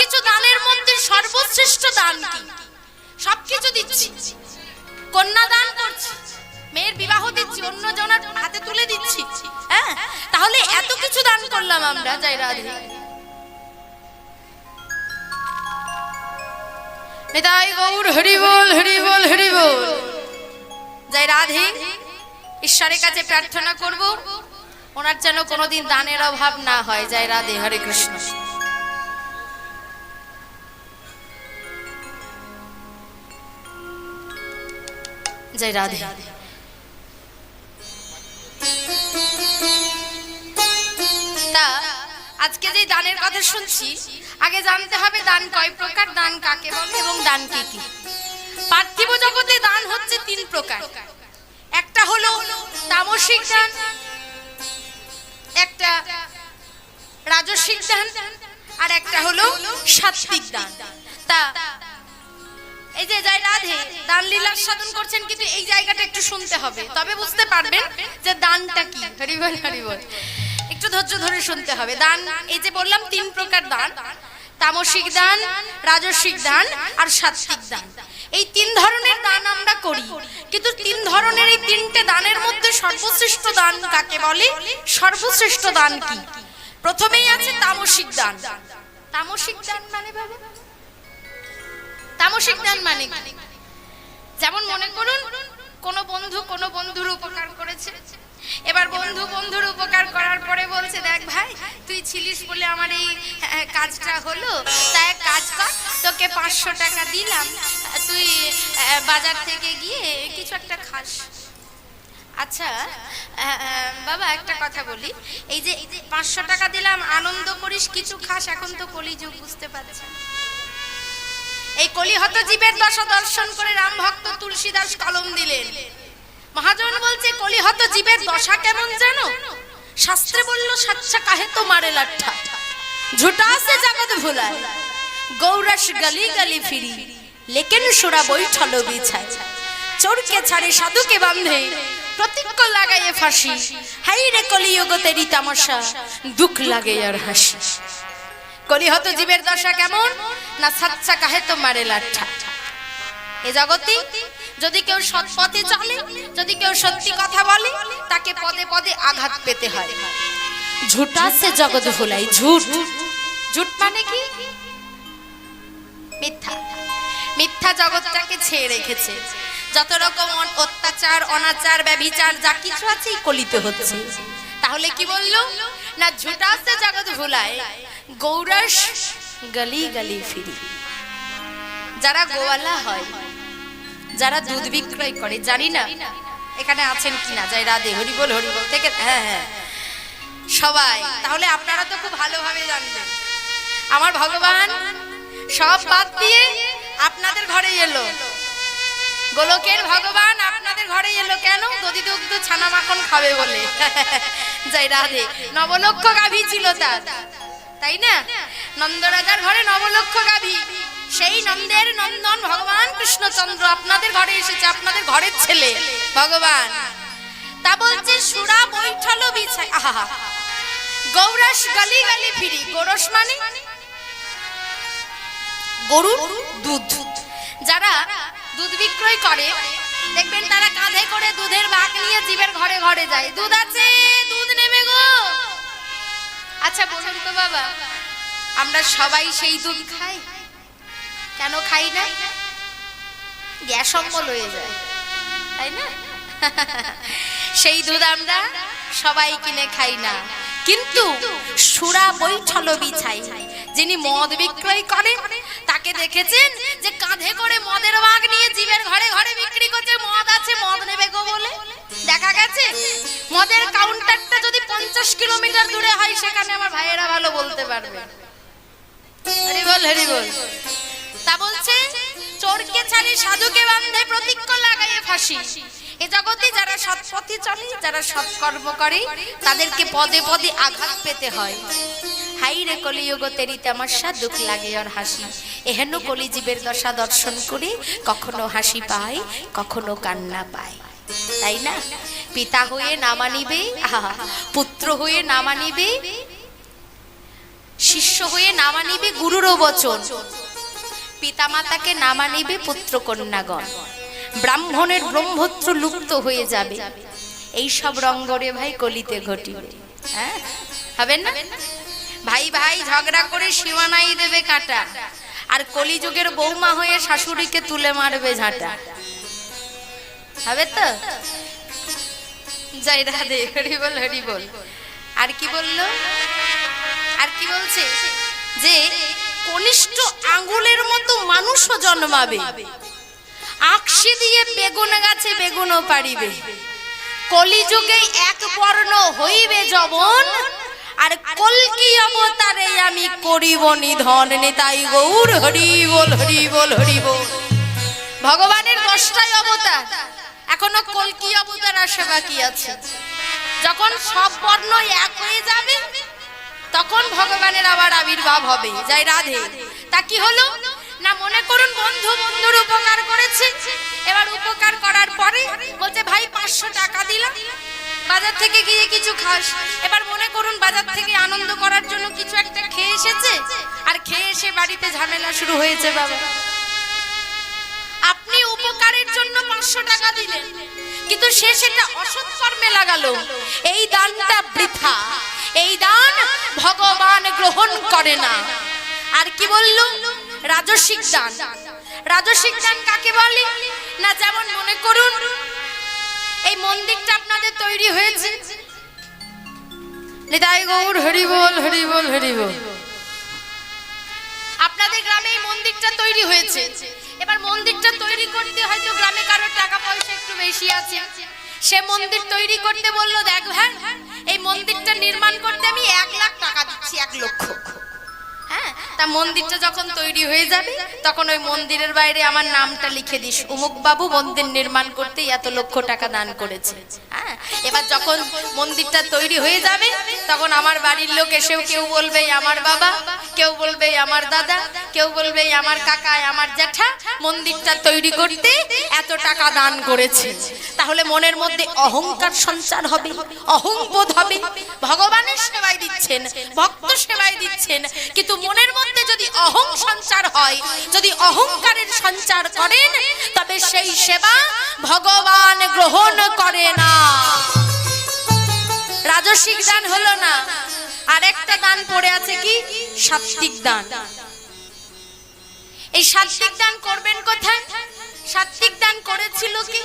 সবকিছু দানের মধ্যে সর্বশ্রেষ্ঠ দান কি? সবকিছু দিচ্ছি, কন্যা দান করছি, মেয়ের বিবাহ দিচ্ছি, অন্য জনের হাতে তুলে দিচ্ছি, হ্যাঁ, তাহলে এত কিছু দান করলাম আমরা। জয় রাধে। নিতাই গৌর হরি বল, হরি বল, হরি বল। জয় রাধে। ঈশ্বরের কাছে প্রার্থনা করব ওনার যেন কোনোদিন দানের অভাব না হয়। জয় রাধে। হরে কৃষ্ণ। জয় রাধে। তা আজকে যে দানের কথা শুনছি, আগে জানতে হবে দান কয় প্রকার, দান কাকে বলে এবং দান কি কি। পার্থিব জগতে দান হচ্ছে তিন প্রকার। একটা হলো তামসিক দান, একটা রাজসিক দান, আর একটা হলো সাত্বিক দান। তা এই যে জয় রাধে দান লীলার সাধন করছেন, কিন্তু এই জায়গাটা একটু শুনতে হবে, তবে বুঝতে পারবেন যে দানটা কি। হরি বল, হরি বল। একটু ধৈর্য ধরে শুনতে হবে। দান এই যে বললাম তিন প্রকার দান, তামসিক দান, রাজসিক দান আর সাত্বিক দান। এই তিন ধরনের দান আমরা করি, কিন্তু তিন ধরনের এই তিনটে দানের মধ্যে সর্বশ্রেষ্ঠ দান কাকে বলে, সর্বশ্রেষ্ঠ দান কি? প্রথমেই আছে তামসিক দান। তামসিক দান মানে বাবা, তামসিক দান মানে কি? যেমন মনে করুন কোন বন্ধু কোন বন্ধুর উপকার করেছে, এবার বন্ধু বন্ধুর উপকার করার পরে বলছে, দেখ ভাই তুই ছিলিস বলে আমার এই কাজটা হলো, তাই কাজ কর, তোকে 500 টাকা দিলাম, তুই বাজার থেকে গিয়ে কিছু একটা খাস। আচ্ছা বাবা একটা কথা বলি, এই যে 500 টাকা দিলাম, আনন্দ করিস, কিছু খাস, এখন তো কলিযুগ, বুঝতে পারছেন? এই কলিহত জীবের দশা দর্শন করে রাম ভক্ত তুলসীদাস কলম দিলেন। মহাজন বলছে কলিহত জীবের দশা কেমন জানো? শাস্ত্রে বলল, সচ্চা কাহে তো মারে লাঠা, ঝুটা সে জগৎ ভুলায়, গৌরস গলি গলি ফিরি, লেকিন সুরা বৈঠল বিছায়, চোরকে ছাড়ে সাধুকে বাঁধে, প্রতিজ্ঞ লাগাইয়ে ফাঁসি, হাই রে কলিযুগ তেরি তামাশা, দুঃখ লাগে আর হাসি। কলিহত জীবের দশা কেমন না, সচ্চা কাহে তো মারে লাঠা। এ জগতে যদি কেউ সৎ পথে চলে, যদি কেউ সত্যি কথা বলে, তাকে পদে পদে আঘাত পেতে হয়। ঝুটা সে জগৎ ভুলাই, ঝুট, ঝুট মানে কি? মিথ্যা। মিথ্যা জগৎটাকে ছেয়ে রেখেছে। যত রকম অত্যাচার, অনাচার, ব্যভিচার যা কিছু আছে কলিতে হচ্ছে। তাহলে কি বললো না, ঝুটা সে জগৎ ভুলায়, গৌরস গলি গলি ফিরি। যারা গোয়ালা হয়, যারা দুধ বিক্রয় করে, জানি না এখানে আছেন কিনা, জয় রাধে, হরি বল, হরি বল থেকে, হ্যাঁ হ্যাঁ সবাই, তাহলে আপনারা তো খুব ভালোভাবে জানবেন আমার ভগবান সব বাদ দিয়ে আপনাদের ঘরে এলো। গোলকের ভগবান আপনাদের ঘরে এলো কেন? দধি দুগ্ধ ছানা মাখন খাবে বলে। জয় রাধে। নবলক্ষ গাভী ছিল তার, তাই না? নন্দরাজার ঘরে নবলক্ষ গাভী, সেই নন্দের নন্দন ভগবান কৃষ্ণচন্দ্র আপনাদের ঘরে এসেছে, আপনাদের ঘরের ছেলে ভগবান। তা বলছে সুরা বৈঠল বিছায়, আহা, গৌরস গলি গলি ফিরি। গৌরস মানে গরুর দুধ। যারা দুধ বিক্রয় করে দেখবেন তারা কাঁধে করে দুধের বাগ নিয়ে জীবের ঘরে ঘরে যায়, দুধ আছে, দুধ নেবে গো। আচ্ছা বলুন তো বাবা, আমরা সবাই সেই দুধ খাই? কেন খাই না? গ্যাস অম্বল হয়ে যায়, তাই না? সেই দুধ আমরা সবাই কিনে খাই না। কিন্তু সুরা বৈঠল বিছাই, যিনি মদ বিক্রয় করেন তাকে দেখেছেন যে কাঁধে করে মদের বাগ নিয়ে জীবের ঘরে ঘরে বিক্রি করছে, মদ আছে, মদ নেবে গো বলে। দেখা গেছে মদের কাউন্টারটা যদি 50 কিলোমিটার দূরে হয়, সেখানে আমার ভাইয়েরা ভালো বলতে পারবে। হরি বল, হরি বল। তা বলছে চোরকে ছাড়ে সাধুকে বাঁধে, প্রতিজ্ঞ লাগাইয়ে ফাঁসি। এ জগতে যারা সৎ পথে চলে, যারা সৎ কর্ম করে, তাদেরকে পদে পদে আঘাত পেতে হয়। হাই রে কলিযুগ তেরি তামাশা, দুঃখ লাগে আর হাসি। এহেন কলিজীবের দশা দর্শন করে কখনো হাসি পায়, কখনো কান্না পায়, তাই না? পিতা হয়ে না মানিবে, পুত্র হয়ে না মানিবে, শিষ্য হয়ে না মানিবে গুরুর বচন, পিতামাতাকে না মানিবে পুত্র কন্যাগণ, ব্রাহ্মণের ব্রহ্মত্র লুপ্ত হয়ে যাবে। এই সব রঙ্গরে ভাই কলিতে ঘটিবে। হ্যাঁ, হবে না? ভাই ভাই ঝগড়া করে সীমানাই দেবে কাটা, আর কলিযুগের বৌমা হয়ে শাশুড়িকে তুলে মারবে ঝাঁটা। হবে তো? জয় রাধে, হরি বল হরি বল। আর কি বললো? আর কি বলছে? যে কনিষ্ঠ আঙ্গুলের মতো মানুষও জন্মাবে, আকশি দিয়ে বেগুন গাছে বেগুনও পারিবে, কলিযুগে এক বর্ণ হইবে যবন, আর কলকি অবতারে আমি করিব নিধন। নিতাই গৌর হরি বল হরি বল হরি বল। ভগবানের 10টাই অবতার, এখনো কলকি অবতার আসা বাকি আছে। যখন সব বর্ণ এক হয়ে যাবে তখন ভগবানের আবার আবির্ভাব হবে। জয় রাধে। তা কি হলো না, মনে করুন বন্ধু বন্ধুর উপকার করেছে, এবার উপকার করার পরে বলছে ভাই 500 টাকা দিলাম, বাজার থেকে গিয়ে কিছু খাস। এবার মনে করুন বাজার থেকে আনন্দ করার জন্য কিছু একটা খেয়ে এসেছে, আর খেয়ে এসে বাড়িতে ঝামেলা শুরু হয়েছে। বাবা, আপনি উপকারের জন্য 500 টাকা দিলেন, কিন্তু সে সেটা অসৎ কর্মে লাগালো। এই দানটা বৃথা, এই দান ভগবান গ্রহণ করে না। আর কি বলল? রাজসিক দান। রাজসিক দান কাকে বলে না, যেমন মনে করুন এই মন্দিরটা আপনাদের তৈরি হয়েছে, নিতাই গৌর হরি বল হরি বল হরি বল। আপনাদের গ্রামে এই মন্দিরটা তৈরি হয়েছে, এবার মন্দিরটা তৈরি করতে হয়তো গ্রামে কারোর টাকা পয়সা একটু বেশি আছে, সে মন্দির তৈরি করতে বললো দেখ ভাই এই মন্দিরটা নির্মাণ করতে আমি 1 লাখ টাকা দিচ্ছি, 1 লক্ষ। হ্যাঁ, তা মন্দিরটা যখন তৈরি হয়ে যাবে তখন ওই মন্দিরের বাইরে আমার নামটা লিখে দিস, অমুক বাবু মন্দির নির্মাণ করতে এত লক্ষ টাকা দান করেছে। হ্যাঁ, এবার যখন মন্দিরটা তৈরি হয়ে যাবে তখন আমার বাড়ির লোক এসেও কেউ বলবে আমার বাবা, কেউ বলবে আমার দাদা, কেউ বলবে আমার কাকা, আমার জ্যাঠা মন্দিরটা তৈরি করতে এত টাকা দান করেছে। তাহলে মনের মধ্যে অহংকার সঞ্চার হবে, অহংবোধ হবে। ভগবানের সেবায় দিচ্ছেন, ভক্ত সেবায় দিচ্ছেন, কিন্তু মনের মধ্যে যদি অহং সঞ্চার হয়, যদি অহংকারের সঞ্চার করেন, তবে সেই সেবা ভগবান গ্রহণ করে না। রাজসিক দান হলো না। আরেকটা দান পড়ে আছে কি? সাত্বিক দান। এই সাত্বিক দান করবেন কোথায়? সাত্বিক দান করেছিল কি?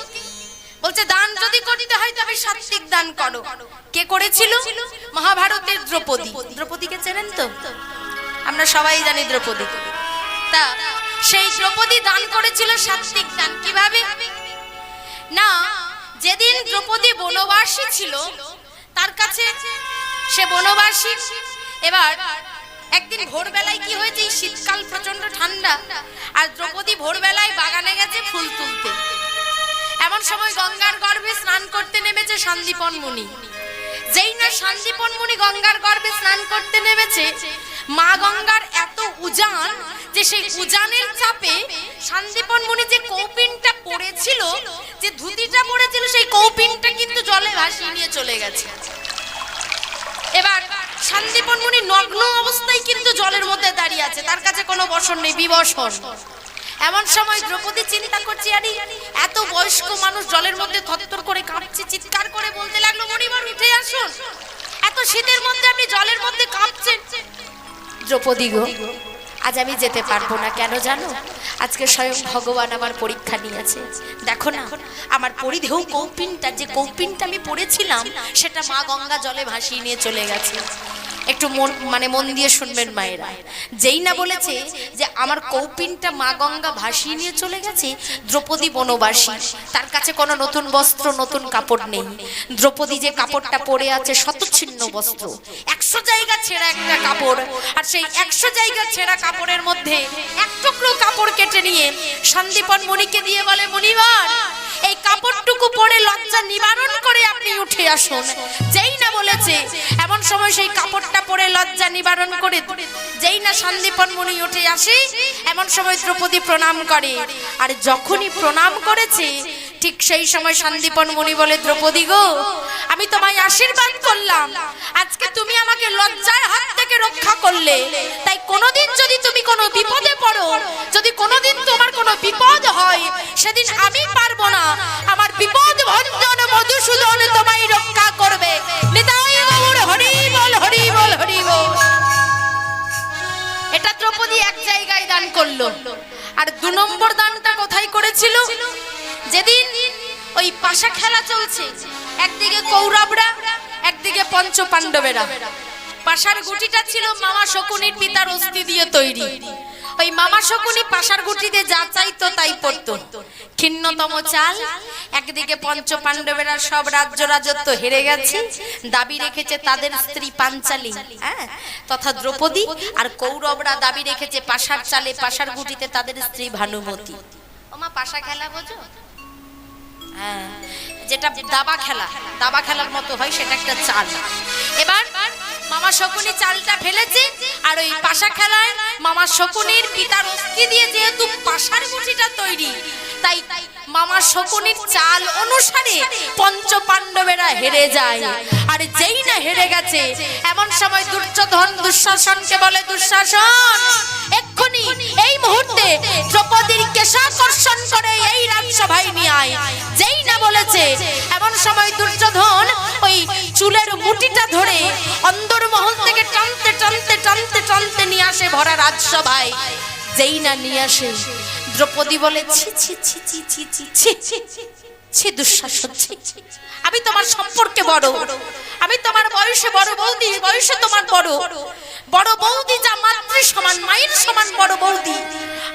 বলছে দান যদি করতে হয় তবে সাত্বিক দান করো। কে করেছিল? মহাভারতের দ্রৌপদী। দ্রৌপদীকে চেনেন তো? আমরা সবাই জানি দ্রৌপদী। তা সেই দ্রৌপদী দান করেছিল সাত্বিক দান। কিভাবে না, যেদিন দ্রৌপদী বনবাসী ছিল, তার কাছে সে বনবাসী, এবার একদিন ভোরবেলায় কি হয়েছে, শীতকাল প্রচন্ড ঠান্ডা, আর দ্রৌপদী ভোরবেলায় বাগানে গেছে ফুল তুলতে। এমন সময় গঙ্গার গর্ভে স্নান করতে নেমেছে শান্তিপন মুনি। যেই না শান্তিপন মুনি গঙ্গার গর্ভে স্নান করতে নেমেছে, মা গঙ্গার এত উজান যে সেই উজানের চাপে শান্তিপন মুনি যে কৌপিনটা পড়েছিল, যে ধুতিটা পড়েছিল, সেই কৌপিনটা কিন্তু জলে ভাসিয়ে নিয়ে চলে গেছে। এবার শান্তিপন মুনি নগ্ন অবস্থায় কিন্তু জলের মধ্যে দাঁড়িয়ে আছে, তার কাছে কোনো বসন নেই, বিবসন। এমন সময় দ্রৌপদী চিন্তা করছে, আরে এত বয়স্ক মানুষ জলের মধ্যে থরথর করে কাঁপছে, চিৎকার করে বলতে লাগলো মণিবর উঠে আসুন, এত শীতের মধ্যে আপনি জলের মধ্যে কাঁপছেন। দ্রৌপদী গো, আজ আমি যেতে পারবো না। কেন জানো? আজকে স্বয়ং ভগবান আমার পরীক্ষা নিয়েছে। দেখো না, আমার পরিধেয় কৌপিনটা, যে কৌপিনটা আমি পড়েছিলাম, সেটা মা গঙ্গা জলে ভাসিয়ে নিয়ে চলে গেছে। একটু মন দিয়ে শুনবেন মায়েরা। যেই না বলেছে যে আমার কৌপিনটা মা গঙ্গা ভাসিয়ে নিয়ে চলে গেছে, দ্রৌপদী বনবাসী, তার কাছে কোনো নতুন বস্ত্র, নতুন কাপড় নেই। দ্রৌপদী যে কাপড়টা পরে আছে শতচ্ছিন্ন বস্ত্র, 100 জায়গা ছেঁড়া একটা কাপড়, আর সেই 100 জায়গা ছেঁড়া কাপড়ের মধ্যে এক টুকরো কাপড় কেটে নিয়ে শান্তিপন মুনিকে দিয়ে বলে, মুনিবার এই কাপড়টুকু পরে লজ্জা নিবারণ করে আপনি উঠে আসুন। যেই না বলেছে, এমন সময় সেই কাপড়টা পরে লজ্জা নিবারণ করে যেই না শান্তিপন মুনি উঠে আসে, এমন সময় দ্রৌপদী প্রণাম করে। আর যখনই প্রণাম করেছে, ঠিক সেই সময় শান্তিপন মুনি বলে, দ্রৌপদী গো, আমি তোমায় আশীর্বাদ করলাম, আজকে তুমি আমাকে লজ্জার হাত থেকে রক্ষা করলে। করলে, তাই কোনোদিন যদি তুমি কোনো বিপদে পড়ো, যদি কোনোদিন তোমার কোনো বিপদ হয়, সেদিন আমি পারবো না, আমার বিপদ ভঞ্জন মধুসূদন তোমায় রক্ষা করবে। নিতাই গৌর হরি বল, হরি বল, হরি বল। এটা দ্রৌপদী এক জায়গায় দান করলো। আর 2 নম্বর দানটা কোথায় করেছিল? যেদিন ওই পাশা খেলা চলছে, একদিকে কৌরবরা, একদিকে পঞ্চ পাণ্ডবেরা। পাশার গুটিটা ছিল মামা শকুনির পিতার অস্থি দিয়ে তৈরি। ওই মামা শকুনি পাশার গুটিতে যা চাইতো তাই পড়তো। ক্ষীণতম চাল, একদিকে পঞ্চ পাণ্ডবেরা সব রাজ্য রাজত্ব হেরে গেছে, দাবি রেখেছে তাদের স্ত্রী পাঞ্চালী, হ্যাঁ, তথা দ্রৌপদী। আর কৌরবরা দাবি রেখেছে পাশার চালে, পাশার গুটিতে তাদের স্ত্রী ভানুমতী। ওমা, পাশা খেলা বোঝো? হ্যাঁ, যেটা দাবা খেলা, দাবা খেলার মতো হয়, সেটা একটা চাল। এবার মামা শকুনি চালটা ফেলেছে, আর ওই পাশা খেলায় মামা শকুনির পিতার অস্থি দিয়ে যেহেতু পাশার গুটিটা তৈরি, তাই মামা শকুনির চাল অনুসারে পঞ্চ পাণ্ডবেরা হেরে যায়। আর যেই না হেরে গেছে, এমন সময় দুর্যোধন দুঃশাসনকে বলে, দুঃশাসন, এক্ষুনি এই মুহূর্তে দ্রৌপদীর কেশাকর্ষণ করে এই রাজসভায় নিয়ে আয়। যেই না বলেছে, এমন সময় দুর্যোধন ওই চুলের মুঠিটা ধরে অন্দরমহল থেকে টানতে টানতে টানতে টানতে নিয়ে আসে ভরা রাজসভায়। যেই না নিয়ে আসে, দ্রৌপদী বলে, ছি ছি ছি ছি ছি ছি ছি ছি দুঃশাসন, আমি তোমার সম্পর্কে বড়, আমি তোমার বয়সে বড় বৌদি, বয়সে তোমার বড়, বড় বৌদি যা মাতৃ সমান, মায়ের সমান বড় বৌদি,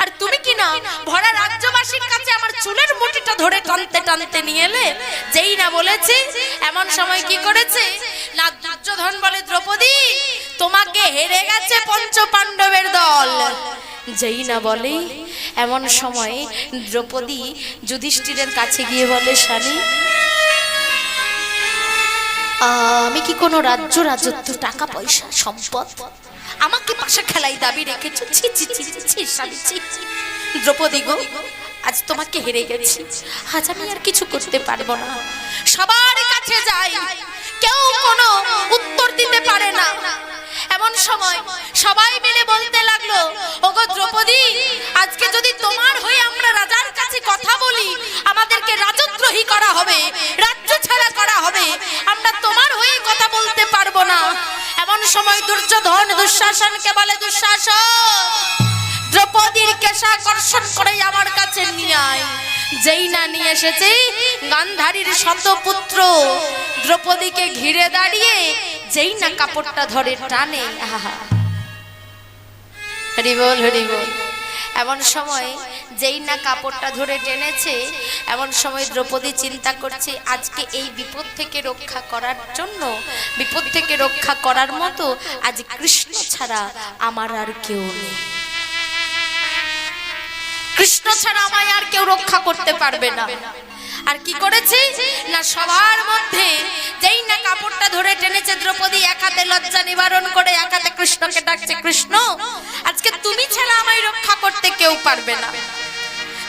আর তুমি কি না ভরা রাজ্যবাসীর কাছে আমার চুলের মুঠিটা ধরে টানতে টানতে নিয়ে এলে। যেই না বলেছে, এমন সময় কি করেছে না, দুর্যোধন বলে, দ্রৌপদী, তোমাকে হেরে গেছে পঞ্চ পাণ্ডবের দল। যেই না বলে, এমন সময় দ্রৌপদী যুধিষ্ঠিরের কাছে গিয়ে বলে, স্বামী, আমি কি কোনো রাজ্য রাজত্ব, টাকা পয়সা, সম্পদ, আমাকে পাশা খেলাই দাবি রেখেছো? ছি ছি ছি ছি স্বামী, ছি। দ্রৌপদী গো, আজ তোমাকে হেরে গেছি, আজ আমি আর কিছু করতে পারবো না। সবার কাছে যাই, কেউ কোনো উত্তর দিতে পারে না। এমন সময় সবাই মিলে বলতে লাগলো, ওগো দ্রৌপদী, আজকে যদি তোমার হয়ে আমরা রাজার কাছে কথা বলি, আমাদেরকে রাজদ্রোহী করা হবে, রাজ্য ছাড়া করা হবে, আমরা তোমার হয়ে কথা বলতে পারবো না। এমন সময় দুর্যোধন দুঃশাসনকে বলে, দুঃশাসন, দ্রৌপদীর কেশাকর্ষণ করে আমার কাছে নিয়ে আয়। যেই না নিয়ে এসেছে, গান্ধারীর শতপুত্র দ্রৌপদীকে ঘিরে দাঁড়িয়ে যেই না কাপড়টা ধরে টানে, আহা, হরি বল, হরি বল। এমন সময় যেই না কাপড়টা ধরে টেনেছে, এমন সময় দ্রৌপদী চিন্তা করছে, আজকে এই বিপদ থেকে রক্ষা করার জন্য, বিপদ থেকে রক্ষা করার মতো আজ কৃষ্ণ ছাড়া আমার আর কেউ নেই, কৃষ্ণ ছাড়া আমায় আর কেউ রক্ষা করতে পারবে না। আর কি করেছে না, সবার মধ্যে যেই না কাপড়টা ধরে টেনেছে, দ্রৌপদী এক হাতে লজ্জা নিবারণ করে এক হাতে কৃষ্ণকে ডাকছে, কৃষ্ণ, আজকে তুমি ছাড়া আমায় রক্ষা করতে কেউ পারবে না,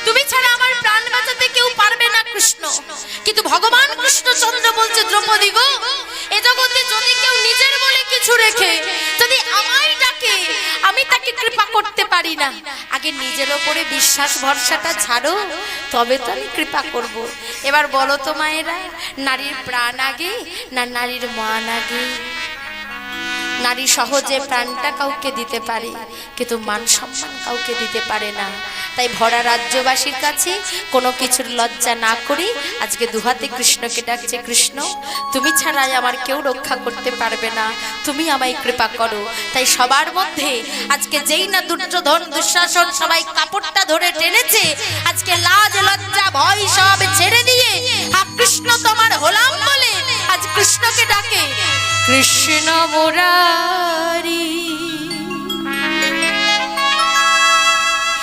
তুমি ছাড়া আমার প্রাণ বাঁচাতে কেউ পারবে না কৃষ্ণ। কিন্তু ভগবান কৃষ্ণচন্দ্র বলছে, দ্রৌপদী গো, এ জগতে যদি কেউ নিজের বলে কিছু রেখে যদি আমায় ডাকে, আমি তাকে কৃপা করতে পারি না। আগে নিজের ওপরে বিশ্বাস ভরসাটা ছাড়ো, তবে তো আমি কৃপা করব। এবার বলো তো মায়েরা, নারীর প্রাণ আগে না নারীর মান আগে? নারী সহজে প্রাণটা কাউকে দিতে পারে, কিন্তু মান সম্মান কাউকে দিতে পারে না। তাই ভরা রাজ্যবাসীর কাছে কোনো কিছুর লজ্জা না করে আজকে দুহাতে কৃষ্ণকে ডাকছে, কৃষ্ণ, তুমি ছাড়াই আমার কেউ রক্ষা করতে পারবে না, তুমি আমায় কৃপা করো। তাই সবার মধ্যে আজকে যেই না দুর্যোধন দুঃশাসন সবাই কাপড়টা ধরে টেনেছে, আজকে লাজ লজ্জা ভয় সব ছেড়ে দিয়ে কৃষ্ণ তোমার হলাম বলে আজ কৃষ্ণকে ডাকে, কৃষ্ণ মুরারি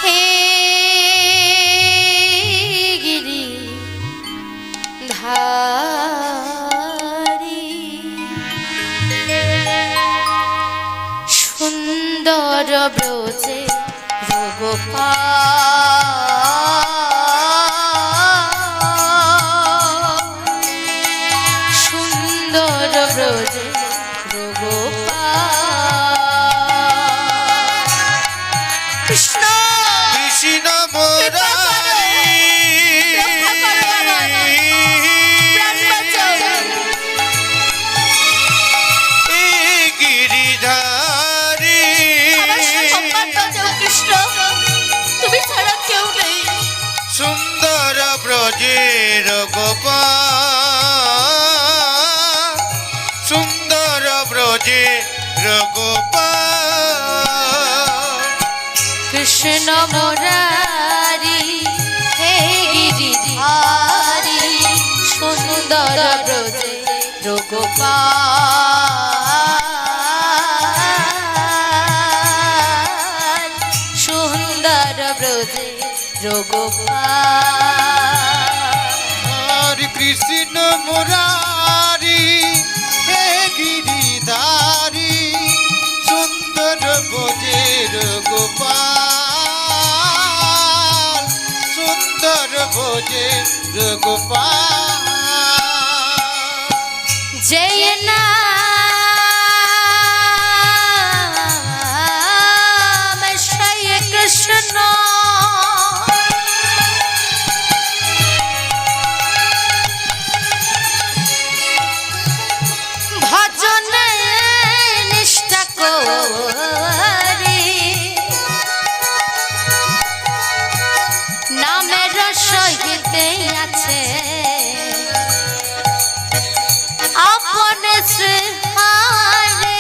হে গিরি ধারি, সুন্দর ব্রজে সুন্দর ব্রজে ছাড়া কেউ নেই। সুন্দর ব্রজের গোপাল, সুন্দর ব্রজের গোপাল। কৃষ্ণ মুরারি হে গিরিধারি, সুন্দর ব্রজের গোপাল, সুন্দর ব্রজের গোপাল। কৃষ্ণ মুরারি হে গিরিধারি, সুন্দর ব্রজের গোপাল, সুন্দর ব্রজের গোপাল। জয় নাম শ্রী কৃষ্ণ, ভজনে নিষ্ঠা করি, নামের সহিত আছে আপন শ্রীহরি।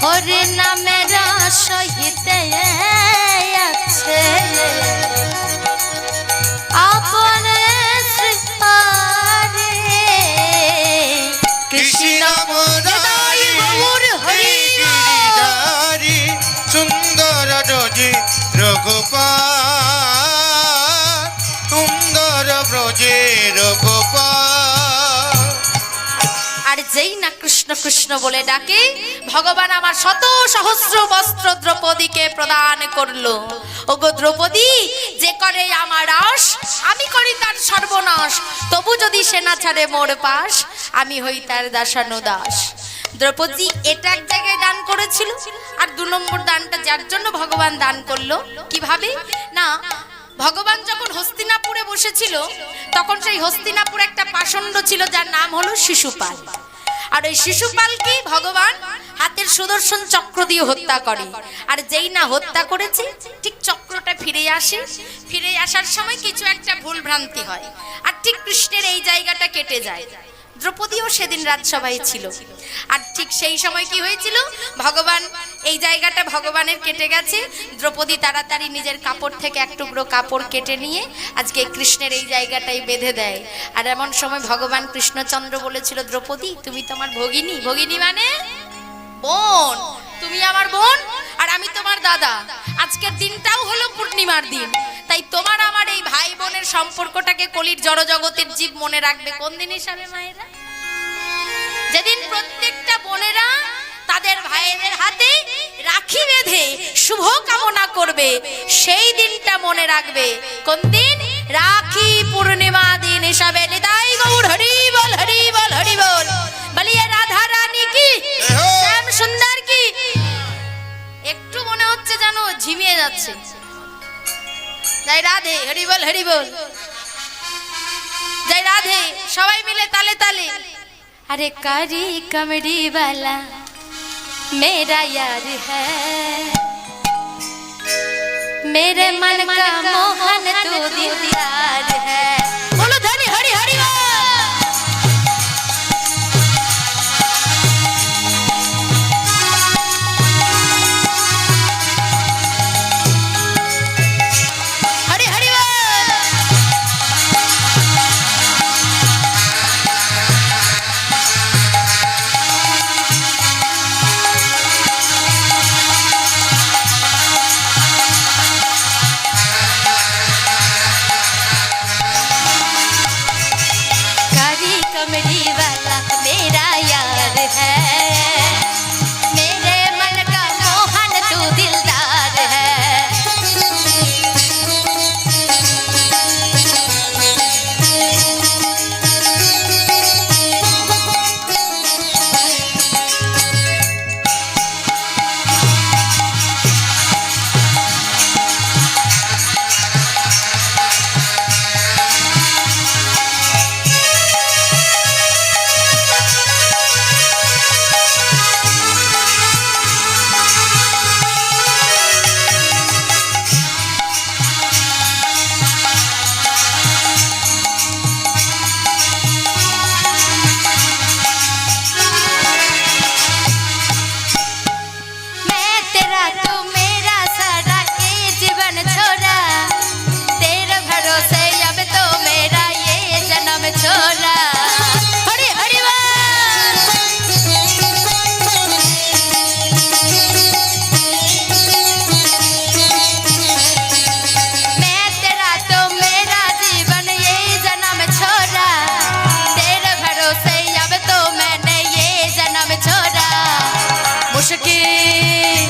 হরি নামের সহিত আছে আপন শ্রীহরি। কৃষ্ণ মুরারি গৌর হরি গিরিধারি, সুন্দর ব্রজের গোপাল, সুন্দর ব্রজের গোপাল। আর যেই না কৃষ্ণ কৃষ্ণ বলে ডাকে, ভগবান আমার শত সহস্র বস্ত্র দ্রৌপদীকে প্রদান করলো। ওগো দ্রৌপদী, যে করে আমার আশ, আমি করি তার সর্বনাশ। তবু যদি সে না ছাড়ে মোর পাশ, আমি হই তার দাসানুদাস। দ্রৌপদী এটা এক জায়গায় দান করেছিল, আর 2 নম্বর দানটা যার জন্য ভগবান দান করলো কিভাবে না, ভগবান যখন হস্তিনাপুরে বসেছিল তখন সেই হস্তিনাপুরে একটা পাষণ্ড ছিল যার নাম হলো শিশুপাল। আর ওই শিশুপালকে ভগবান হাতের সুদর্শন চক্র দিয়ে হত্যা করে। আর যেই না হত্যা করেছে, ঠিক চক্রটা ফিরে আসে। ফিরে আসার সময় কিছু একটা ভুল ভ্রান্তি হয়, আর ঠিক কৃষ্ণের এই জায়গাটা কেটে যায়। দ্রৌপদীও সেদিন রাজসভায় ছিল। আর ঠিক সেই সময় কি হয়েছিল, ভগবান এই জায়গাটা ভগবানের কেটে গেছে। দ্রৌপদী তাড়াতাড়ি নিজের কাপড় থেকে এক টুকরো কাপড় কেটে নিয়ে আজকে কৃষ্ণের এই জায়গাটাই বেঁধে দেয়। আর এমন সময় ভগবান কৃষ্ণচন্দ্র বলেছিল, দ্রৌপদী তুমি তো আমার ভগিনী। ভগিনী মানে বোন, তুমি আমার বোন আর আমি তোমার দাদা। আজকের দিনটাও হলো পূর্ণিমার দিন, তাই তোমার আমার এই ভাই বোনের সম্পর্কটাকে কলির জড় জগতের জীব মনে রাখবে কোন দিন হিসাবে মায়েরা? যেদিন প্রত্যেকটা বোনেরা তাদের ভাইদের হাতে রাখি বেঁধে শুভ কামনা করবে, সেই দিনটা মনে রাখবে। কোন দিন? রাখি পূর্ণিমা দিন হিসাবে। নিতাই গৌর হরি বল, হরি বল, হরি বল। বলিয়ে রাধা রানী কি, শ্যাম সুন্দর কি। একটু মনে হচ্ছে যেন ঝিমিয়ে যাচ্ছে। জয় রাধে, হরি বল, হরি বল। জয় রাধে, সবাই মিলে তালে তালে। अरे कारी कमरी वाला मेरा यार है। मेरे मन का मोहन तू दिलदार है। बोलो धनी हरि हरि बोल। हरि हरि बोल। कमरी वाला मेरा यार है, मेरे मन का मोहन तू दिलदार है। छोरा हरि हरि मैं तेरा तो मेरा जीवन ये जन्म छोरा, तेरे भरोसे अब तो मैंने ये जन्म छोरा। मुश्किल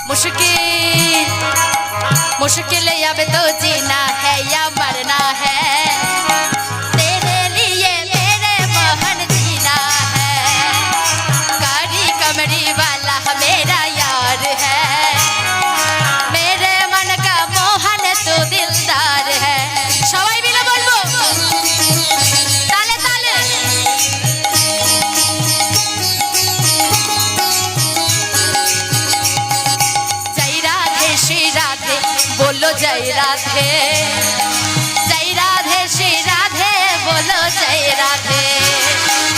मुश्किल मुश्किल अब तो जीना है या मरना है, मेरा यार है, मेरे मन का मोहन तो दिलदार है। सबाई मिले बोलबो ताले ताले। जय राधे श्री राधे बोलो जय राधे, जय राधे श्री राधे बोलो जय राधे।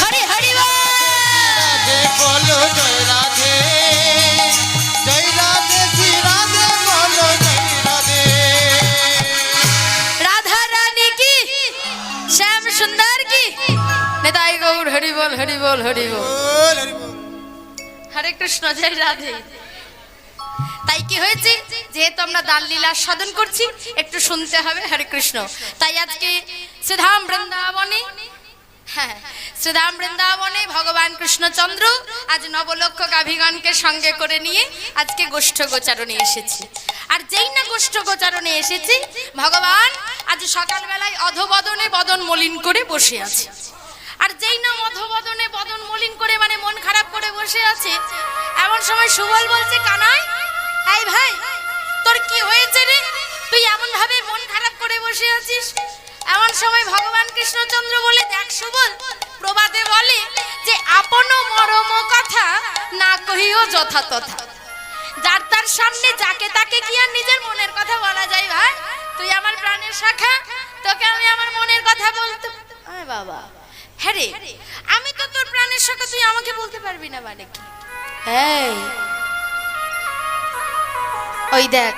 हरि हरि बोलो जय राधे, जय राधे श्री राधे बोलो जय राधे। राधा रानी की, श्याम सुंदर की, निताई गौर हरि बोल हरि बोल हरि बोल। हरे कृष्ण जय राधे। তাই কি হয়েছে, যেহেতু আমরা দান লীলা সাধন করছি একটু শুনতে হবে হরে কৃষ্ণ। তাই আজকে শ্রীধাম বৃন্দাবনে, হ্যাঁ শ্রীধাম বৃন্দাবনে ভগবান কৃষ্ণচন্দ্র আজ নবলক্ষ গাভীগণকে সঙ্গে করে নিয়ে আজকে গোষ্ঠ গোচারণে এসেছি। আর যেই না গোষ্ঠ গোচারণে এসেছি, ভগবান আজ সকালবেলায় অধবদনে বদন মলিন করে বসে আছে। আর যেই না অধবদনে বদন মলিন করে মানে মন খারাপ করে বসে আছে, এমন সময় সুবল বলছে, কানাই এই ভাই তোর কি হয়েছে রে, তুই এমন ভাবে মন খারাপ করে বসে আছিস? এমন সময় ভগবান কৃষ্ণচন্দ্র বলে, দেখ সুবল, প্রবাদে বলে যে আপন মরম কথা না কহিও যথা তথা। যার তার সামনে যাকে তাকে কি আর নিজের মনের কথা বলা যায় ভাই? তুই আমার প্রাণের শাখা, তোকে আমি আমার মনের কথা বলতে, আরে বাবা হ্যাঁ রে, আমি তো তোর প্রাণের শাখা, তুই আমাকে বলতে পারবি না মানে কি? এই ওই দেখ,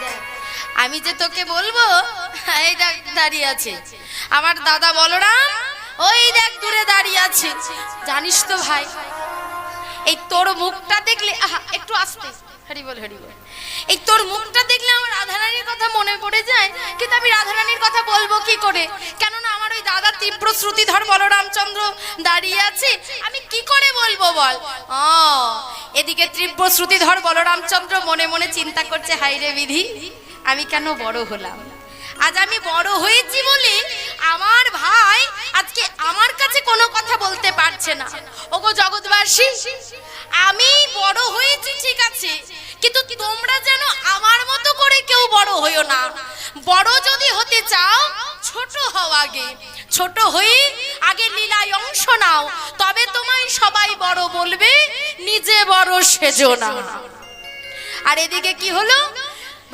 আমি যে তোকে বলবো, এই দেখ দাঁড়িয়ে আছে আমার দাদা বলরাম, ওই দেখ দূরে দাঁড়িয়ে আছে। জানিস তো ভাই, এই তোর মুখটা দেখলে, আহা একটু আস্তে, হরি বল হরি বল, এই তোর মুখটা দেখলে আমার রাধারানীর কথা মনে পড়ে যায়, কিন্তু আমি রাধারানীর কথা বলবো কি করে? কেননা আমার ওই দাদা তীব্র শ্রুতিধর বলরামচন্দ্র দাঁড়িয়ে আছে, আমি কি করে বলবো বল? এদিকে তীব্র শ্রুতিধর বলরামচন্দ্র মনে মনে চিন্তা করছে, হাই রে বিধি, আমি কেন বড় হলাম? আজ আমি বড় হয়েছি বলে আমার ভাই আজকে আমার কাছে কোনো কথা বলতে পারছে না। ওগো জগৎবাসী, আমি বড় হয়েছি ঠিক আছে, কিন্তু তোমরা যেন আমার মতো করে কেউ বড় হইও না। বড় যদি হতে চাও, ছোট হও আগে, ছোট হয়ে আগে লীলায় অংশ নাও, তবে তোমায় সবাই বড় বলবে, নিজে বড় সেজো না। আর এদিকে কি হলো,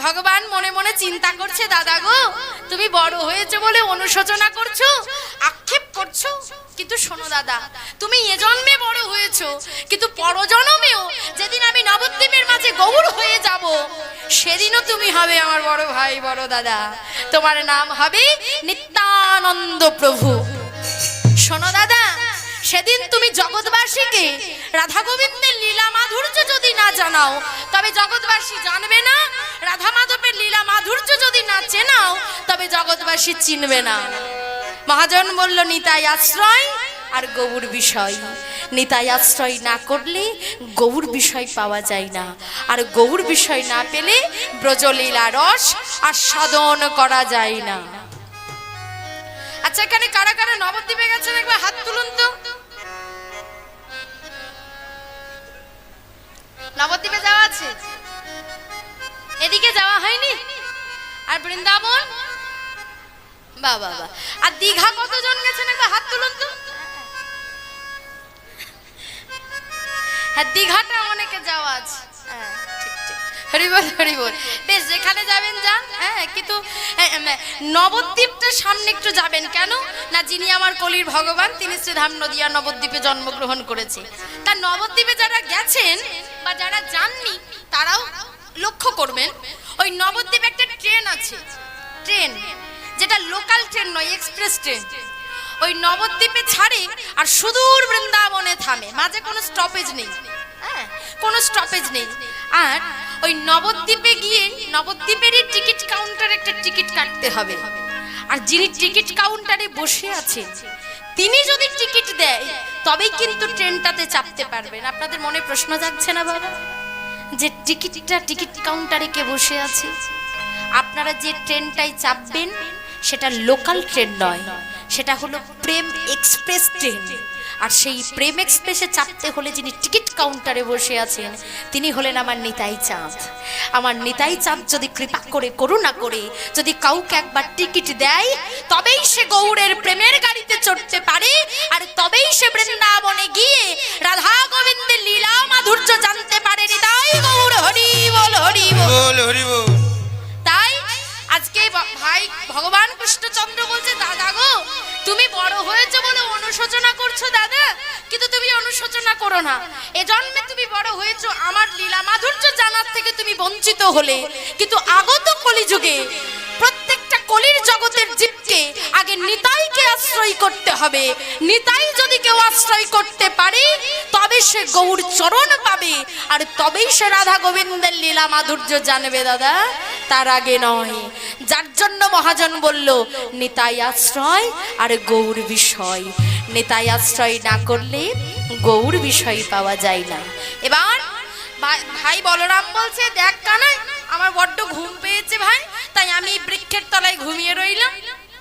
ভগবান মনে মনে চিন্তা করছে, দাদা গো তুমি বড় হয়েছে বলে অনুশোচনা করছো, আক্ষেপ করছো, কিন্তু শোনো দাদা, তুমি এ জন্মে বড় হয়েছো, কিন্তু পরজন্মেও যেদিন আমি নবদ্বীপের মাঝে গৌর হয়ে যাব, সেদিনও তুমি হবে আমার বড় ভাই, বড় দাদা, তোমার নাম হবে নিত্যানন্দ প্রভু। শোনো দাদা, সেদিন তুমি জগৎবাসীকে রাধা গোবিন্দের লীলা মাধুর্য যদি না জানাও, তবে জগৎবাসী জানবে না। রাধা মাধবের লীলা মাধুর্য যদি না চেনাও, তবে জগৎবাসী চিনবে না। মহাজন বলল, নিতাই আশ্রয় আর গৌর বিষয়। নিতাই আশ্রয় না করলে গৌর বিষয় পাওয়া যায় না, আর গৌর বিষয় না পেলে ব্রজলীলা রস আস্বাদন করা যায় না। আচ্ছা, এখানে কারা কারা নবদ্বীপে গেছেন একবার হাত তুলুন তো। নবদ্বীপে যাওয়া আছে? এদিকে যাওয়া হয়নি? আর বৃন্দাবন? বাহ বাহ বাহ। আর দীঘা কতজন গেছেন একবার হাত তুলুন তো। হ্যাঁ, দীঘাটা অনেকে যাওয়া আছে। হ্যাঁ, ঠিক ঠিক, হরি বল হরি বল। বেশ, যেখানে যাবেন যান। হ্যাঁ, কিন্তু নবদ্বীপটা সামনে একটু যাবেন। কেন না, যিনি আমার কলির ভগবান, তিনি শ্রীধাম নদিয়া নবদ্বীপে জন্মগ্রহণ করেছে। তা নবদ্বীপে যারা গেছেন বা যারা যাননি, তারাও লক্ষ্য করবেন, ওই নবদ্বীপে একটা ট্রেন আছে, ট্রেন যেটা লোকাল ট্রেন নয়, এক্সপ্রেস ট্রেন। ওই নবদ্বীপে ছাড়ে আর সুদূর বৃন্দাবনে থামে, মাঝে কোনো স্টপেজ নেই। হ্যাঁ, কোনো স্টপেজ নেই। আর ওই নবদ্বীপে গিয়ে নবদ্বীপেরই টিকিট কাউন্টারে একটা টিকিট কাটতে হবে। আর যিনি টিকিট কাউন্টারে বসে আছেন, তিনি যদি টিকিট দেয়, তবেই কিন্তু ট্রেনটাতে চাপতে পারবেন। আপনাদের মনে প্রশ্ন জাগছে না বাবা, যে টিকিট কাউন্টারে কে বসে আছে? আপনারা যে ট্রেনটাই চাপবেন, সেটা লোকাল ট্রেন নয়, সেটা হলো প্রেম এক্সপ্রেস ট্রেন। আর সেই প্রেম এক্সপ্রেসে চাপতে হলে যিনি টিকিট কাউন্টারে বসে আছেন, তিনি হলেন আমার নিতাই চাঁদ। আমার নিতাই চাঁদ যদি কৃপা করে, করুণা করে যদি কাউকে একবার টিকিট দেয়, তবেই সে গৌড়ের প্রেমের গাড়িতে চড়তে পারে, আর তবেই সে বৃন্দাবনে গিয়ে রাধা গোবিন্দের লীলা মাধুর্য জানতে পারে। নিতাই গৌর হরি বল, হরি বল, হরি বল। তাই আজকে ভাই ভগবান কৃষ্ণচন্দ্র বলছে, দাদা গো তুমি বড় হয়েছো বলে অনুশোচনা করছো দাদা, কিন্তু তুমি অনুশোচনা করো না। এ জন্মে তুমি বড় হয়েছো, আমার লীলা মাধুর্য জানার থেকে তুমি বঞ্চিত হলে, কিন্তু আগত কলিযুগে প্রত্যেকটা কলির জগতের জীবকে আগে নিতাইকে আশ্রয় করতে হবে। নিতাই যদি কেউ আশ্রয় করতে পারে, তবে সে গৌর চরণ পাবে, আর তবেই সে রাধা গোবিন্দের লীলা মাধুর্য জানবে দাদা, তার আগে নয়। যার জন্য মহাজন বলল, নিতাই আশ্রয় আর গৌর বিষয়। নিতাই আশ্রয় না করলে গৌর বিষয় পাওয়া যায় না। এবার ভাই বলরাম বলছে, দেখ কানাই, আমার বড্ড ঘুম পেয়েছে ভাই, তাই আমি বৃক্ষের তলায় ঘুমিয়ে রইলাম,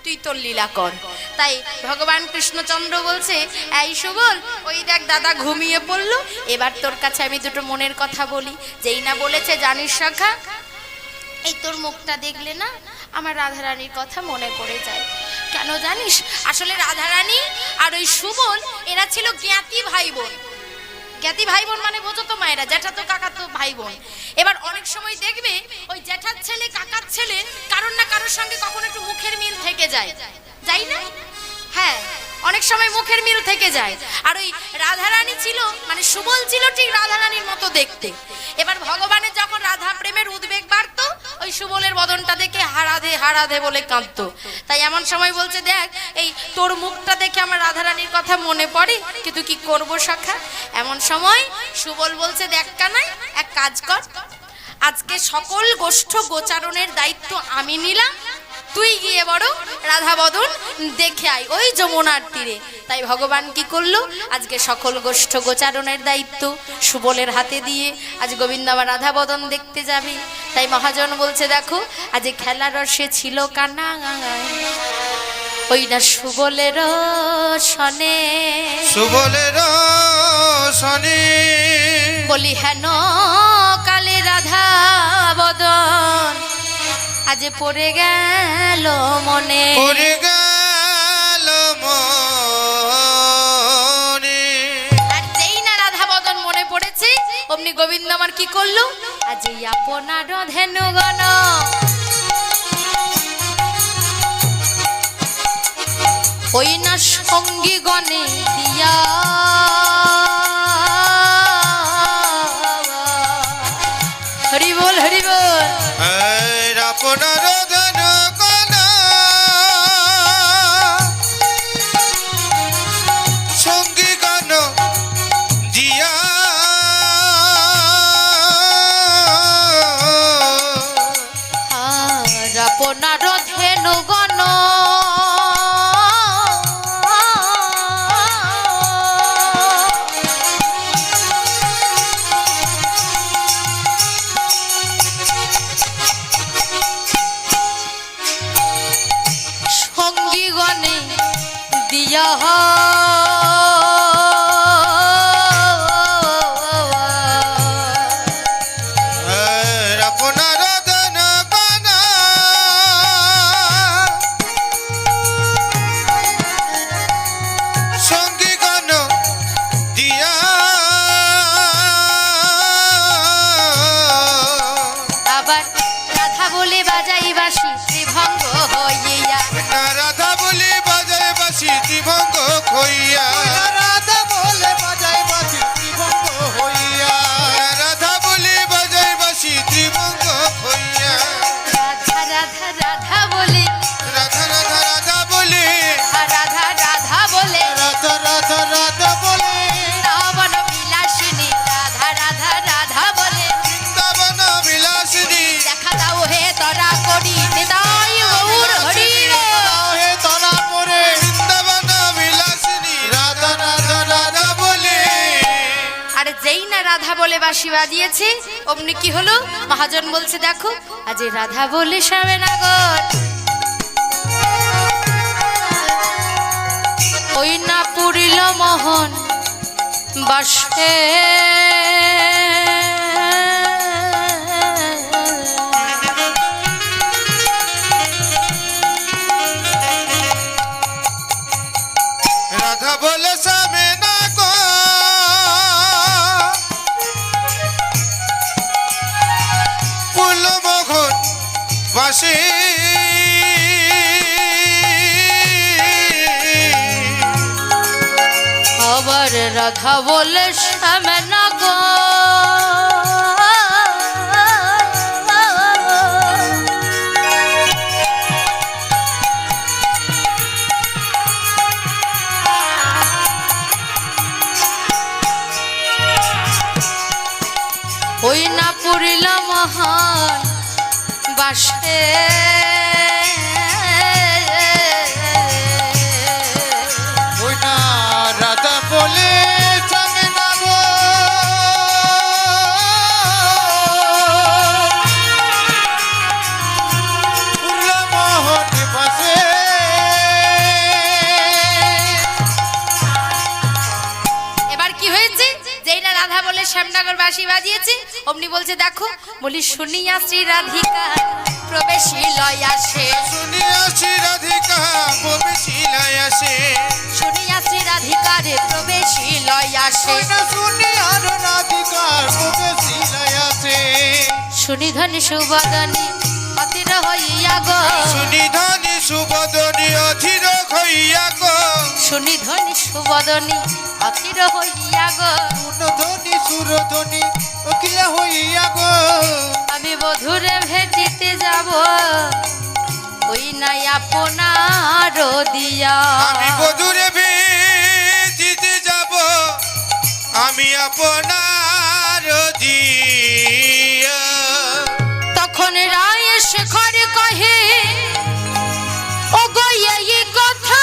তুই তোর লীলা কর। তাই ভগবান কৃষ্ণচন্দ্র বলছে, এই সুবল, ওই দেখ দাদা ঘুমিয়ে পড়লো, এবার তোর কাছে আমি দুটো মনের কথা বলি। যেই না বলেছে, জানিস সখা, এই তোর মুখটা দেখলে না আমার রাধারানীর কথা মনে পড়ে যায়। কেন জানিস? আসলে রাধারানী আর ওই সুবল, এরা ছিল জ্ঞাতি ভাই বোন। জ্ঞাতি ভাই বোন মানে বোঝো তো মায়েরা, জ্যাঠা তো কাকা তো ভাই বোন। এবার অনেক সময় দেখবে ওই জ্যাঠার ছেলে কাকার ছেলে কারোর না কারোর সঙ্গে কখনো একটু মুখের মিল থেকে যায়, যাই না? হ্যাঁ, অনেক সময় মুখের মিল থেকে যায়। আর ওই রাধারানী ছিল, মানে সুবল ছিল ঠিক রাধারানীর মতো দেখতে। এবার ভগবানের যখন রাধা প্রেমের উদ্বেগ বাড়তো, ওই সুবলের বদনটা দেখে হারাধে হারাধে বলে কাঁদতো। তাই এমন সময় বলছে, দেখ এই তোর মুখটা দেখে আমার রাধারানীর কথা মনে পড়ে, কিন্তু কি করব সখা? এমন সময় সুবল বলছে, দেখ কানাই, এক কাজ কর, আজকে সকল গোষ্ঠ গোচারণের দায়িত্ব আমি নিলাম, তুই গিয়ে বড় রাধা বদন দেখে আয় ওই যমুনার তীরে। তাই ভগবান কি করলো, আজকে সকল গোষ্ঠ গোচারণের দায়িত্ব সুবলের হাতে দিয়ে আজ গোবিন্দ আমার রাধা বদন দেখতে যাবে। তাই মহাজন বলছে, দেখো আজ খেলা রসে ছিল কানা, ওই না সুবলের সনে, সুবলের সনে বলি হেন কালে রাধা বদন আজ পড়ে গেল মনে, পড়ে গেল মনে। আর যেই না রাধা বদন মনে পড়েছে, অমনি গোবিন্দ আমার কি করলো, আজি আপনার ধেনুগণ ওই না সঙ্গী গণে দিয়া হরি বল হরি বল। আপনার ধন কনা সঙ্গী গান দিয়া আর আপনার ধেনুগণ সঙ্গীগণে দিয়া আপনার ধন কনা সঙ্গী গান দিয়া আবার রাধা বলে বাজাই বাসি ত্রিভঙ্গ হইয়া রাধা বলি বাজায় বাসি ত্রিভঙ্গ হইয়া রাধা বলে বাজায় বাসি ত্রিভঙ্গ হইয়া রাধা বলি বাজায় বাসি ত্রিভঙ্গ হইয়া রাধা রাধা রাধা বলে রাধা রাধা রাধা বলে রাধা রাধা বলে রাধা রাধা রাধা বলে রাবণ বিলাসিনী রাধা রাধা রাধা বলে বৃন্দাবন বিলাসিনী দেখা দাও হে তরা করি নিতাই গৌর হরি হে তরা পরে বৃন্দাবন বিলাসিনী রাধা রাধা রাধা বলে। আর যেই না রাধা বলে বাঁশি বাজিয়েছে অমনি কি হলো মহাজন বলছে দেখো আজ এই রাধা বলে সবে নাগর ওই না পুরিল মোহন বাসে রাধা বলে সামে না গো ফুল মোহন বাসি আবার রাধা বলে শ্যামে ওই না পুরিল মহান বাসে ওই না রাধা বলে সামে না গো ফুল মোহন বাসে এবার কি হয়েছে যেই না রাধা বলে শ্যামনগর বাঁশি বাজিয়েছে অমনি বলছে দেখো বলি শুনিয়া শ্রী রাধিকা প্রবেশী লয় আসে শুনিয়া শ্রী রাধিকা প্রবেশী লয় আসে শুনিয়া শ্রী রাধিকার প্রবেশী লয় আসে শুনিয়া রাধিকার প্রবেশী লয় আসে শুনি ধনী সুবদনী অতির হইয়া গো শুনি ধনী সুবদনী অধীর হইয়া গো শুনি ধনী সুবদনী অতির হইয়া গো ধনী সুরধনী অখিলা হইয়া গো আমি বধুরে ভেটিতে যাব ওই নাই আপনার দিয়া আমি বধুরে ভেটিতে যাব আমি আপনার দিয়া তখন রায় শেখর কহে ও গো এই কথা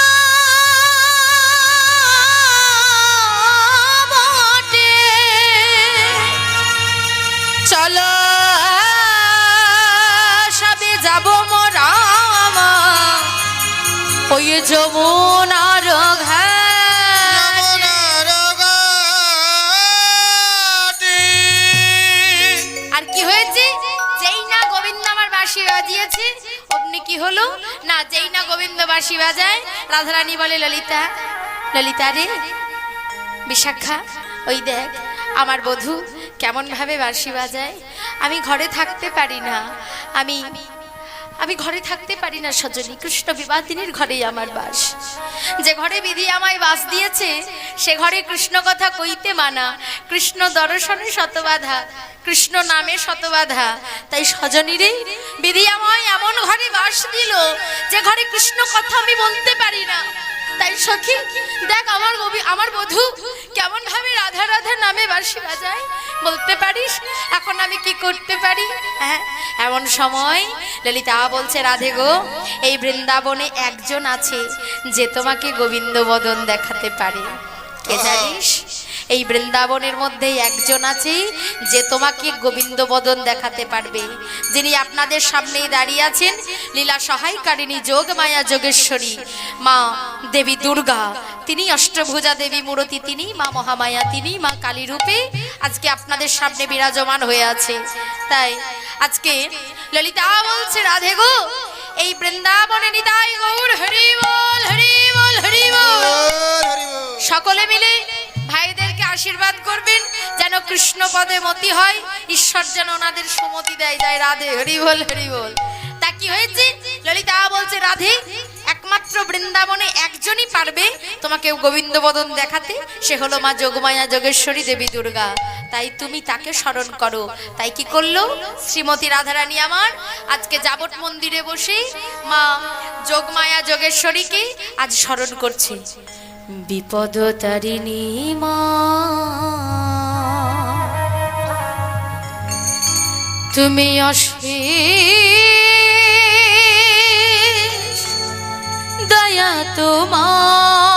বটে চলো সবে যাব মোরা ওই যমুনার ঘাট যমুনার ঘাটে। আর কি হয়েছে যেই না গোবিন্দ আমার বাঁশি বাজিয়েছে অমনি কি হলো না যেই না গোবিন্দ বাঁশি বাজায় রাধারানী বলে ললিতা ললিতা রে বিশাখা ওই দেখ আমার বধূ কেমন ভাবে বাঁশি বাজায় আমি ঘরে থাকতে পারি না, আমি ঘরে থাকতে পারি না সজনী। কৃষ্ণ বিবাদিনীর ঘরেই আমার বাস। যে ঘরে বিধি আমায় বাস দিয়েছে সে ঘরে কৃষ্ণ কথা কইতে মানা, কৃষ্ণ দর্শনে শতবাধা, কৃষ্ণ নামে শতবাধা। তাই সজনীরে বিধি আমায় এমন ঘরে বাস দিল যে ঘরে কৃষ্ণ কথা আমি বলতে পারি না। তাই সখী দেখ আমার বধূ কেমন ভাবে রাধা রাধা নামে বাঁশি বাজায়, বলতে পারিস এখন আমি কি করতে পারি? হ্যাঁ, এমন সময় ললিতা বলছে, রাধে গো, এই বৃন্দাবনে একজন আছে যে তোমাকে গোবিন্দ বদন দেখাতে পারে। কে জানিস? এই বৃন্দাবনের মধ্যে একজন আছে যে তোমাকে গোবিন্দ বদন দেখাতে পারবে, যিনি আপনাদের সামনেই দাঁড়িয়ে আছেন, লীলা সহায়কারিণী যোগ মায়া যোগেশ্বরী মা দেবী দুর্গা। তিনি অষ্টভুজা দেবী মূর্তি, তিনি মা মহামায়া, তিনি মা কালী রূপে আজকে আপনাদের সামনে বিরাজমান হয়ে আছে। তাই আজকে ললিতা বলছে, রাধে গো, এই বৃন্দাবনে নিতাই গৌর হরি বল, হরি বল, হরি বল। সকলে মিলে ভাইদেরকে আশীর্বাদ করবেন যেন কৃষ্ণ পদে মতি হয়, ঈশ্বর যেন ওনাদের সুমতি দেয়। যায় রাধে, হরি বল, হরি বল। তা কি হয়েছে? ললিতা বলছে, রাধে, একমাত্র বৃন্দাবনে একজনই পারবে তোমাকে গোবিন্দ বদন দেখাতে, সে হলো মা যোগমায়া যোগেশ্বরী দেবী দুর্গা। তাই তুমি তাকে স্মরণ করো। তাই কি করলো শ্রীমতী রাধারানী আমার? আজকে যাবট মন্দিরে বসে মা যোগমায়া যোগেশ্বরীকে আজ স্মরণ করছে। বিপদ তারিণী মা, তুমি অশেষ দয়া তোমার,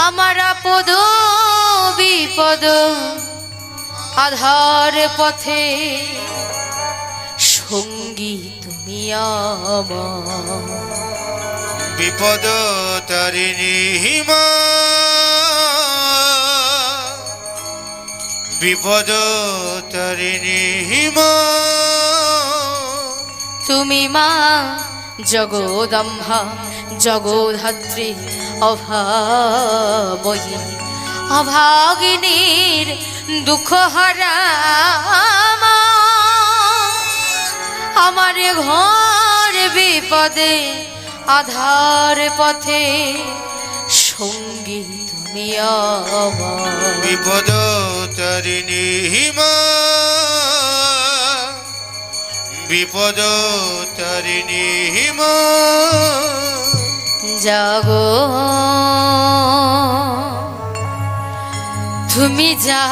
আমার আপদ বিপদ আধার পথে সঙ্গী তুমি আমার। বিপদ তারিণী মা, বিপদ তারিণী মা, তুমি মা জগদম্বা জগধাত্রী অভাবয়ী, অভাগিনীর দুঃখ হারা মা। আমার ঘর বিপদে আধার পথে সঙ্গী তুমি আমার। বিপদ তারিণী মা, বিপদ তারিণী মা, জাগো তুমি যা